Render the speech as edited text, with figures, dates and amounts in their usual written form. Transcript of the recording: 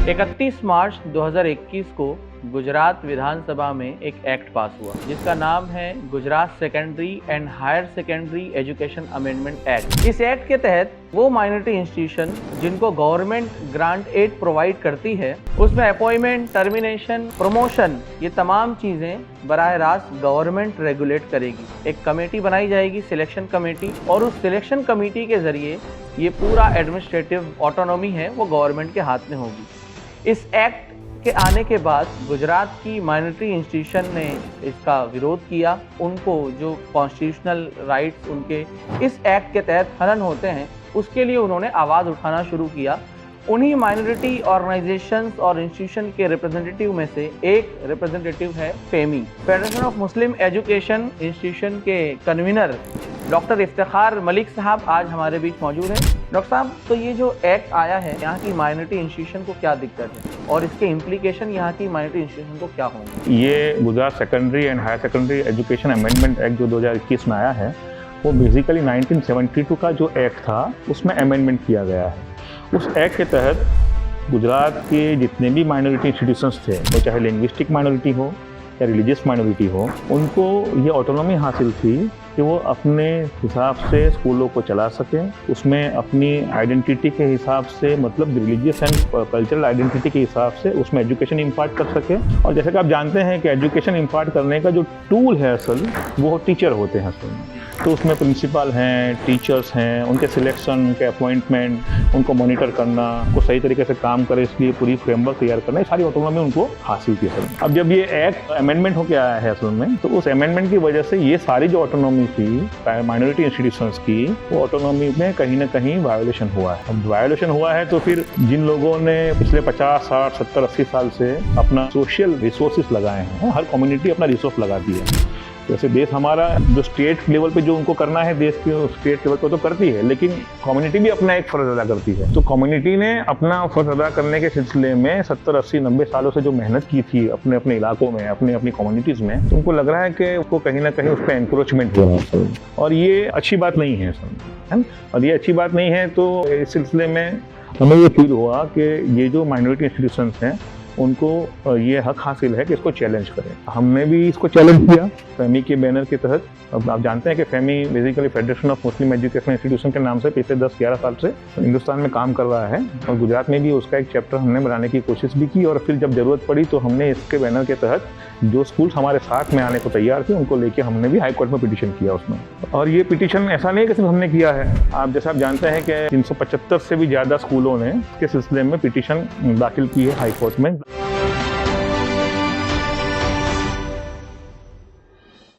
31 मार्च 2021 को गुजरात विधानसभा में एक एक्ट पास हुआ जिसका नाम है Gujarat secondary and higher secondary education amendment act. इस एक्ट के तहत वो माइनॉरिटी इंस्टीट्यूशन जिनको गवर्नमेंट ग्रांट एड प्रोवाइड करती है उसमें अपॉइंटमेंट, टर्मिनेशन, प्रमोशन, ये तमाम चीजें बराह रास्त गवर्नमेंट रेगुलेट करेगी। एक कमेटी बनाई जाएगी, सिलेक्शन कमेटी, और उस सिलेक्शन कमेटी के जरिए ये पूरा एडमिनिस्ट्रेटिव ऑटोनॉमी है वो गवर्नमेंट के हाथ में होगी। इस एक्ट के आने के बाद गुजरात की माइनॉरिटी इंस्टीट्यूशन ने इसका विरोध किया। उनको जो कॉन्स्टिट्यूशनल राइट्स उनके इस एक्ट के तहत हनन होते हैं उसके लिए उन्होंने आवाज़ उठाना शुरू किया। उन्हीं माइनॉरिटी ऑर्गेनाइजेशंस और इंस्टीट्यूशन के रिप्रेजेंटेटिव में से एक रिप्रेजेंटेटिव है FEMI, federation of Muslim education institution के कन्वीनर डॉक्टर इफ्तिखार मलिक साहब आज हमारे बीच मौजूद हैं। डॉक्टर साहब, तो ये जो एक्ट आया है यहाँ की माइनॉरिटी इंस्टीट्यूशन को क्या दिक्कत है और इसके इम्प्लीकेशन यहाँ की माइनॉरिटी इंस्टीट्यूशन को क्या होंगे? ये Gujarat secondary and higher secondary education amendment act जो 2021 में आया है वो बेसिकली 1972 का जो एक्ट था उसमें अमेंडमेंट किया गया है। उस एक्ट के तहत गुजरात के जितने भी माइनॉरिटी इंस्टीट्यूशंस थे, वो चाहे लिंग्विस्टिक माइनॉरिटी हो या रिलीजियस माइनॉरिटी हो, उनको ये ऑटोनॉमी हासिल थी कि वो अपने हिसाब से स्कूलों को चला सकें, उसमें अपनी आइडेंटिटी के हिसाब से, मतलब रिलीजियस एंड कल्चरल आइडेंटिटी के हिसाब से उसमें एजुकेशन इम्पार्ट कर सके। और जैसे कि आप जानते हैं कि एजुकेशन इम्पार्ट करने का जो टूल है असल वो टीचर होते हैं असल में। तो उसमें प्रिंसिपल हैं, टीचर्स हैं, उनके सिलेक्शन, उनके अपॉइंटमेंट, उनको मॉनिटर करना, उनको सही तरीके से काम करे इसलिए पूरी फ्रेमवर्क तैयार करना, ये सारी ऑटोनॉमी उनको हासिल की असल में। अब जब ये एक्ट अमेंडमेंट होकर आया है असल में, तो उस अमेंडमेंट की वजह से ये सारी जो ऑटोनॉमी थी माइनॉरिटी इंस्टीट्यूशंस की, वो ऑटोनॉमी में कहीं ना कहीं वायोलेशन हुआ है। अब वायोलेशन हुआ है तो फिर जिन लोगों ने पिछले 50, 60, 70, 80 साल से अपना सोशल रिसोर्सेज लगाए हैं, हर कम्युनिटी अपना रिसोर्स लगाती है। जैसे देश हमारा जो स्टेट लेवल पे जो उनको करना है, देश के स्टेट लेवल पे तो करती है, लेकिन कम्युनिटी भी अपना एक फर्ज अदा करती है। तो कम्युनिटी ने अपना फर्ज अदा करने के सिलसिले में 70, 80, 90 सालों से जो मेहनत की थी अपने अपने इलाकों में, अपने अपनी कम्युनिटीज़ में, तो उनको लग रहा है कि उसको कहीं ना कहीं उस पर एनक्रोचमेंट हो रहा है और ये अच्छी बात नहीं है सर। और ये अच्छी बात नहीं है तो इस सिलसिले में हमें ये फील हुआ कि ये जो माइनॉरिटी इंस्टीट्यूशंस हैं उनको ये हक हासिल है कि इसको चैलेंज करें। हमने भी इसको चैलेंज किया फेमी के बैनर के तहत। अब आप जानते हैं कि FEMI basically federation of Muslim education institution के नाम से पिछले 10-11 साल से हिंदुस्तान में काम कर रहा है और गुजरात में भी उसका एक चैप्टर हमने बनाने की कोशिश भी की। और फिर जब जरूरत पड़ी तो हमने इसके बैनर के तहत जो स्कूल्स हमारे साथ में आने को तैयार थे उनको लेके हमने भी हाई कोर्ट में पिटीशन किया उसमें। और ये पिटीशन ऐसा नहीं कि सिर्फ हमने किया है, आप जैसा आप जानते हैं कि 375 से भी ज़्यादा स्कूलों ने इसके सिलसिले में पिटीशन दाखिल की है हाई कोर्ट में।